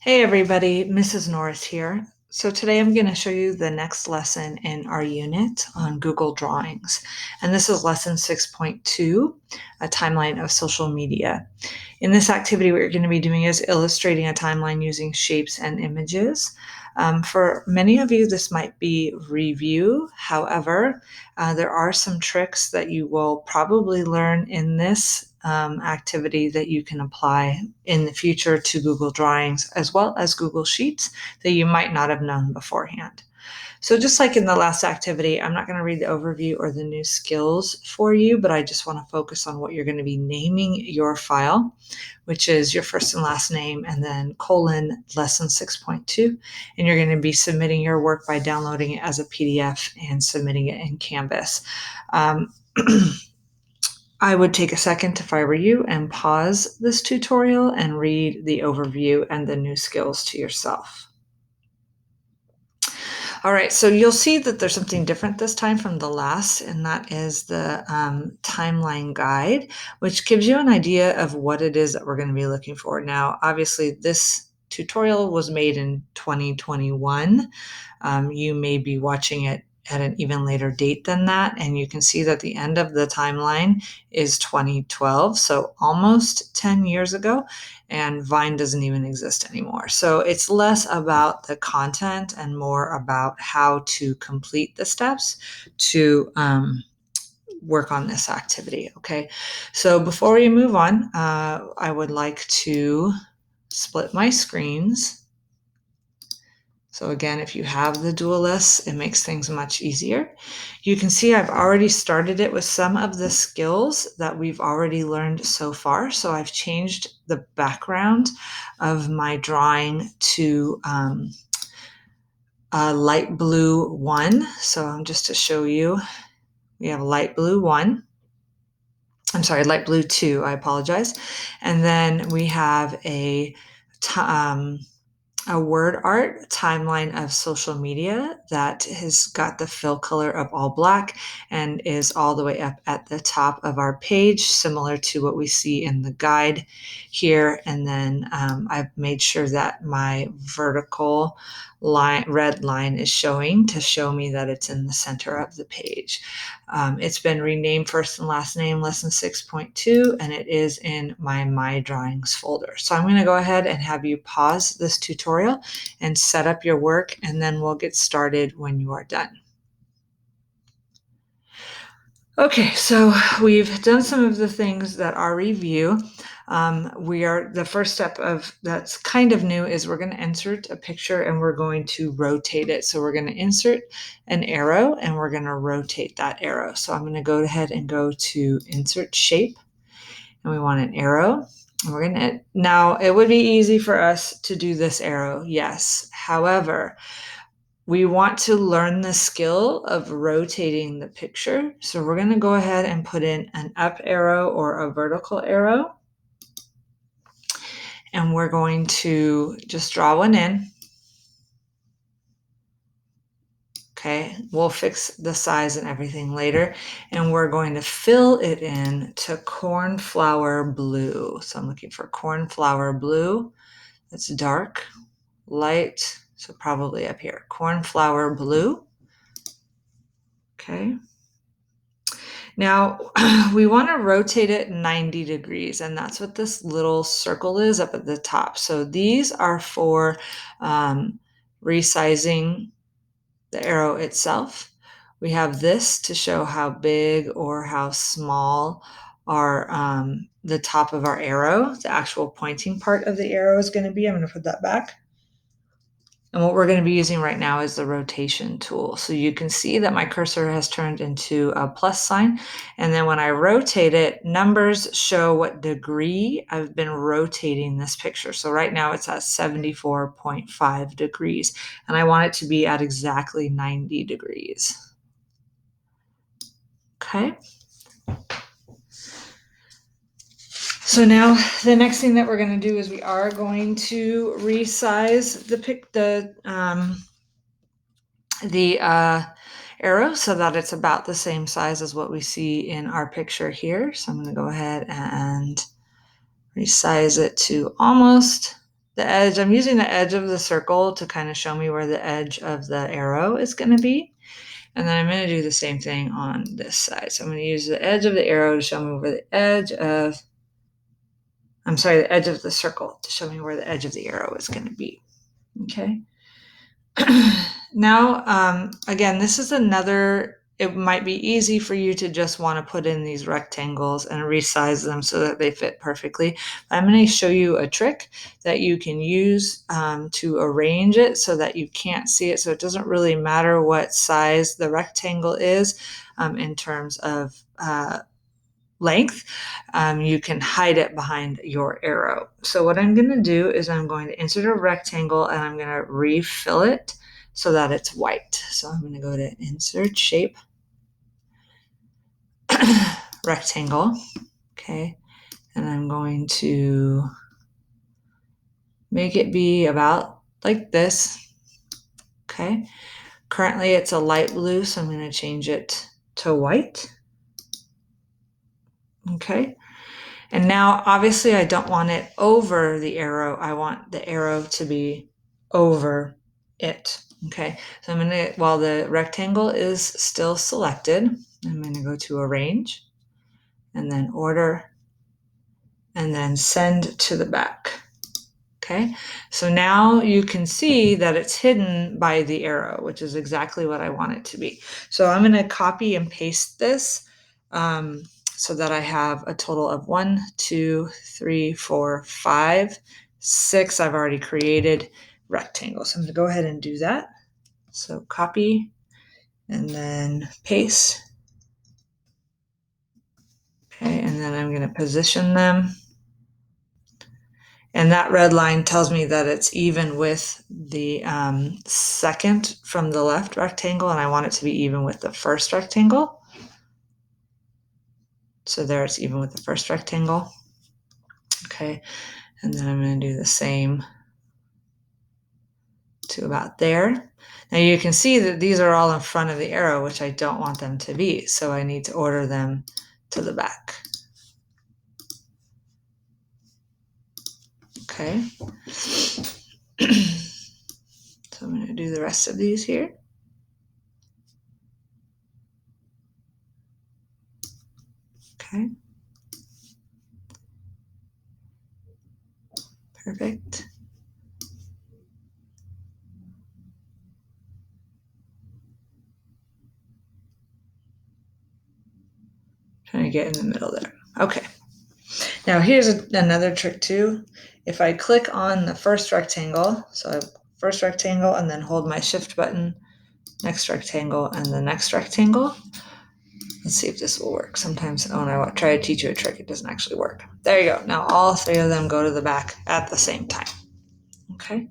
Hey everybody, Mrs. Norris here. So today I'm going to show you the next lesson in our unit on Google Drawings. And this is lesson 6.2, a timeline of social media. In this activity, what you're going to be doing is illustrating a timeline using shapes and images. For many of you, this might be review. However, there are some tricks that you will probably learn in this activity that you can apply in the future to Google Drawings as well as Google Sheets that you might not have known beforehand. So just like in the last activity, I'm not going to read the overview or the new skills for you, but I just want to focus on what you're going to be naming your file, which is your first and last name and then colon lesson 6.2. And you're going to be submitting your work by downloading it as a PDF and submitting it in Canvas. I would take a second if I were you and pause this tutorial and read the overview and the new skills to yourself. All right, so you'll see that there's something different this time from the last, and that is the timeline guide, which gives you an idea of what it is that we're going to be looking for. Now, obviously, this tutorial was made in 2021. You may be watching it at an even later date than that, and you can see that the end of the timeline is 2012, so almost 10 years ago, and Vine doesn't even exist anymore. So it's less about the content and more about how to complete the steps to work on this activity. Okay, so before we move on, I would like to split my screens. So again, if you have the dual lists, it makes things much easier. You can see I've already started it with some of the skills that we've already learned so far. So I've changed the background of my drawing to a light blue 1. So just to show you, we have a light blue 1. I'm sorry, light blue 2, I apologize. And then we have a word art timeline of social media that has got the fill color of all black and is all the way up at the top of our page, similar to what we see in the guide here. And then I've made sure that my vertical red line is showing to show me that it's in the center of the page. It's been renamed first and last name lesson 6.2, and it is in my drawings folder. So I'm going to go ahead and have you pause this tutorial and set up your work, and then we'll get started when you are done. Okay, so we've done some of the things that are review. The first step of that's kind of new is we're going to insert a picture and we're going to rotate it. So we're going to insert an arrow and we're going to rotate that arrow. So I'm going to go ahead and go to insert shape, and we want an arrow. And we're going to, now it would be easy for us to do this arrow, yes. However, we want to learn the skill of rotating the picture. So we're going to go ahead and put in an up arrow or a vertical arrow. And we're going to just draw one in. Okay, we'll fix the size and everything later. And we're going to fill it in to cornflower blue. So I'm looking for cornflower blue. That's dark, light, so probably up here, cornflower blue. Okay. Now we want to rotate it 90 degrees, and that's what this little circle is up at the top. So these are for resizing the arrow itself. We have this to show how big or how small our the top of our arrow, the actual pointing part of the arrow is going to be. I'm going to put that back. And what we're going to be using right now is the rotation tool. So you can see that my cursor has turned into a plus sign. And then when I rotate it, numbers show what degree I've been rotating this picture. So right now it's at 74.5 degrees. And I want it to be at exactly 90 degrees. Okay. So now the next thing that we're going to do is we are going to resize the arrow so that it's about the same size as what we see in our picture here. So I'm going to go ahead and resize it to almost the edge, I'm using the edge of the circle to kind of show me where the edge of the arrow is going to be. And then I'm going to do the same thing on this side. So I'm going to use the edge of the arrow to show me where the edge of, the edge of the circle to show me where the edge of the arrow is going to be. Okay. Now, again, this is another, it might be easy for you to just want to put in these rectangles and resize them so that they fit perfectly. I'm going to show you a trick that you can use to arrange it so that you can't see it. So it doesn't really matter what size the rectangle is in terms of length, you can hide it behind your arrow. So what I'm going to do is I'm going to insert a rectangle and I'm going to refill it so that it's white. So I'm going to go to Insert Shape, Rectangle, okay, and I'm going to make it be about like this, okay. Currently it's a light blue, so I'm going to change it to white, okay. And now, obviously, I don't want it over the arrow. I want the arrow to be over it. Okay, so I'm going to, while the rectangle is still selected, I'm going to go to Arrange, and then Order, and then Send to the back. Okay, so now you can see that it's hidden by the arrow, which is exactly what I want it to be. So I'm going to copy and paste this so that I have a total of 1, 2, 3, 4, 5, 6. I've already created rectangles. So I'm going to go ahead and do that. So copy and then paste. Okay, and then I'm going to position them. And that red line tells me that it's even with the second from the left rectangle, and I want it to be even with the first rectangle. So there it's even with the first rectangle. Okay, and then I'm going to do the same to about there. Now you can see that these are all in front of the arrow, which I don't want them to be. So I need to order them to the back. Okay. So I'm going to do the rest of these here. Okay. Perfect. Trying to get in the middle there. Okay. Now here's another trick too. If I click on the first rectangle, so first rectangle, and then hold my Shift button, next rectangle, and the next rectangle. Let's see if this will work. Sometimes when I try to teach you a trick, it doesn't actually work. There you go. Now all 3 of them go to the back at the same time. Okay.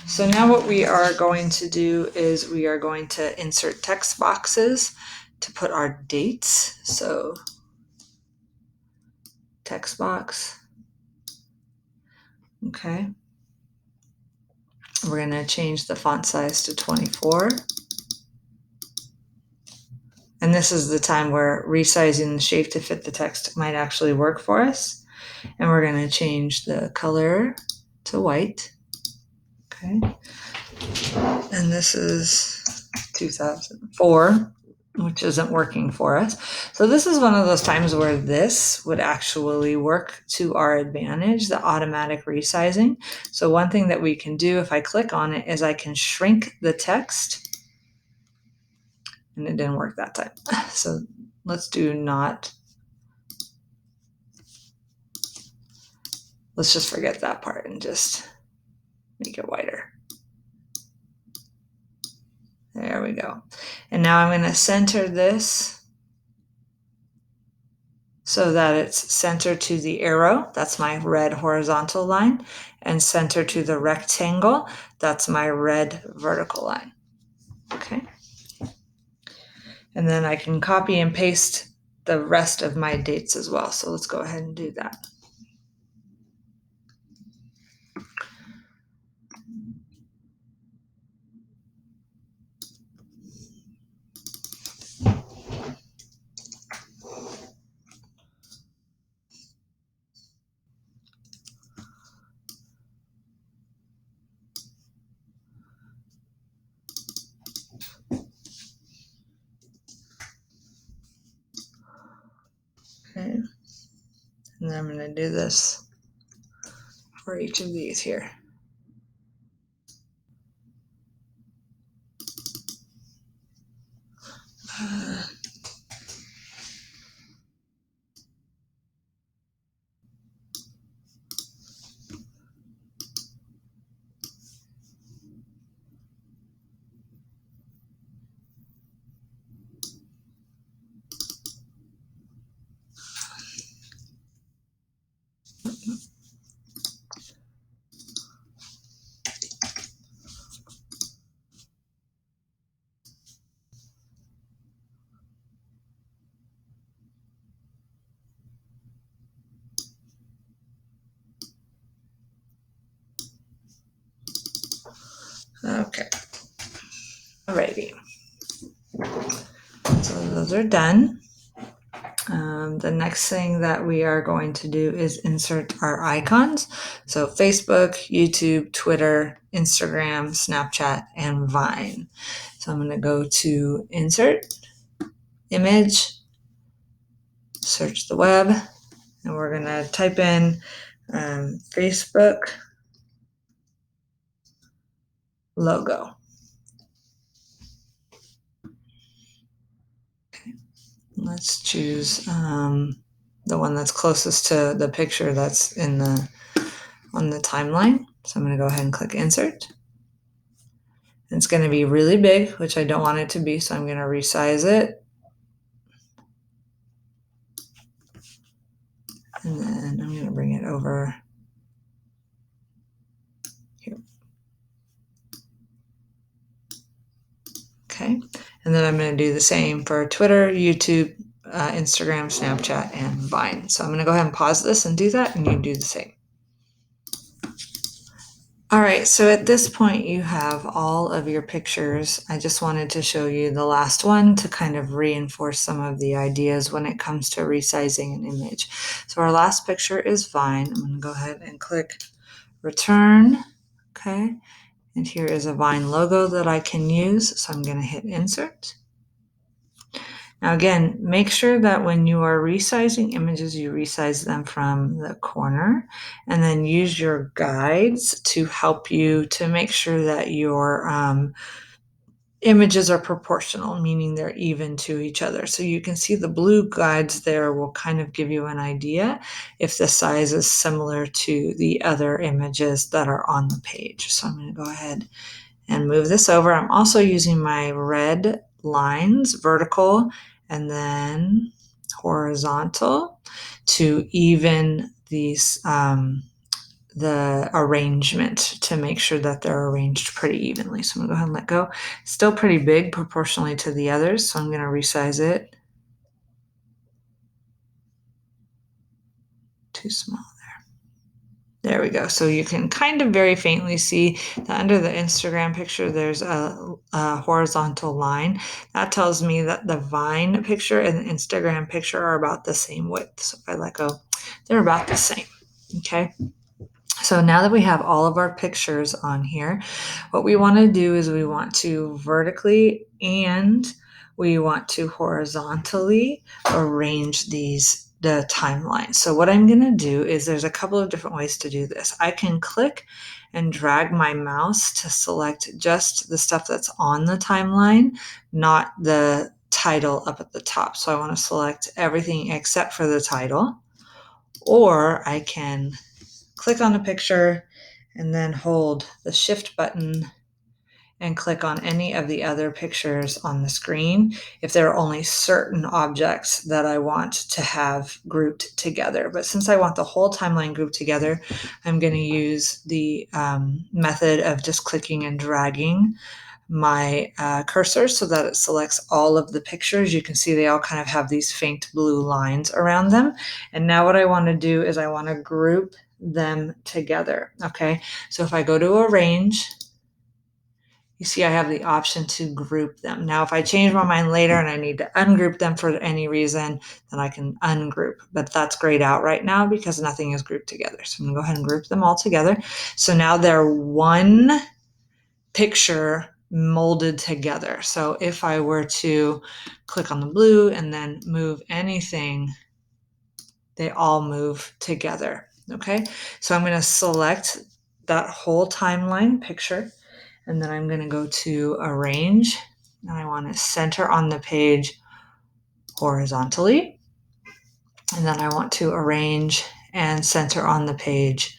So now what we are going to do is we are going to insert text boxes to put our dates. So text box. Okay. We're going to change the font size to 24. And this is the time where resizing the shape to fit the text might actually work for us. And we're going to change the color to white. Okay. And this is 2004, which isn't working for us. So this is one of those times where this would actually work to our advantage, the automatic resizing. So one thing that we can do if I click on it is I can shrink the text. And it didn't work that time. So let's do not. Let's just forget that part and just make it wider. There we go. And now I'm going to center this so that it's center to the arrow. That's my red horizontal line. And center to the rectangle. That's my red vertical line. Okay. And then I can copy and paste the rest of my dates as well. So let's go ahead and do that. And then I'm going to do this for each of these here. Okay. Alrighty. So those are done. The next thing that we are going to do is insert our icons. So Facebook, YouTube, Twitter, Instagram, Snapchat, and Vine. So I'm going to go to Insert, Image, search the web, and we're going to type in Facebook logo. Okay. Let's choose the one that's closest to the picture that's on the timeline. So I'm going to go ahead and click Insert. It's going to be really big, which I don't want it to be, so I'm going to resize it. And then I'm going to bring it over here. Okay. And then I'm going to do the same for Twitter, YouTube, Instagram, Snapchat, and Vine. So I'm going to go ahead and pause this and do that, and you do the same. All right, so at this point you have all of your pictures. I just wanted to show you the last one to kind of reinforce some of the ideas when it comes to resizing an image. So our last picture is Vine. I'm going to go ahead and click Return. Okay, and here is a Vine logo that I can use. So I'm going to hit Insert. Now again, make sure that when you are resizing images, you resize them from the corner, and then use your guides to help you to make sure that your images are proportional, meaning they're even to each other. So you can see the blue guides there will kind of give you an idea if the size is similar to the other images that are on the page. So I'm going to go ahead and move this over. I'm also using my red lines, vertical and then horizontal, to even these the arrangement to make sure that they're arranged pretty evenly. So I'm going to go ahead and let go. Still pretty big proportionally to the others, so I'm going to resize it. Too small. There we go. So you can kind of very faintly see that under the Instagram picture, there's a horizontal line. That tells me that the Vine picture and the Instagram picture are about the same width. So if I let go, they're about the same. Okay. So now that we have all of our pictures on here, what we want to do is we want to vertically and we want to horizontally arrange the timeline. So what I'm going to do is there's a couple of different ways to do this. I can click and drag my mouse to select just the stuff that's on the timeline, not the title up at the top. So I want to select everything except for the title. Or I can click on a picture and then hold the Shift button and click on any of the other pictures on the screen if there are only certain objects that I want to have grouped together. But since I want the whole timeline grouped together, I'm going to use the method of just clicking and dragging my cursor so that it selects all of the pictures. You can see they all kind of have these faint blue lines around them. And now what I want to do is I want to group them together. Okay, so if I go to arrange, you see I have the option to group them. Now, if I change my mind later and I need to ungroup them for any reason, then I can ungroup. But that's grayed out right now because nothing is grouped together. So I'm going to go ahead and group them all together. So now they're one picture molded together. So if I were to click on the blue and then move anything they all move together. Okay, so I'm going to select that whole timeline picture, and then I'm going to go to Arrange, and I want to center on the page horizontally, and then I want to arrange and center on the page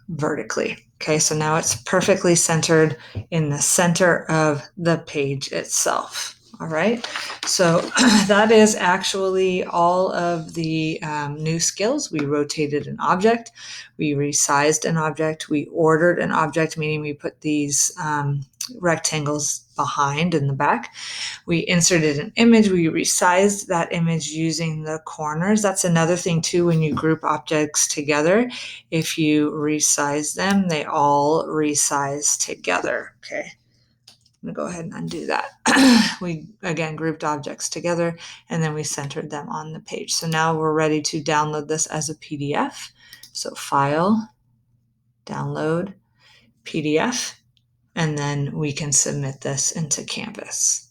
vertically. Okay, so now it's perfectly centered in the center of the page itself. All right, so that is actually all of the new skills. We rotated an object, we resized an object, we ordered an object, meaning we put these rectangles behind in the back. We inserted an image, we resized that image using the corners. That's another thing too, when you group objects together, if you resize them, they all resize together. Okay, I'm gonna go ahead and undo that. We again grouped objects together and then we centered them on the page. So now we're ready to download this as a PDF. So File, Download, PDF, and then we can submit this into Canvas.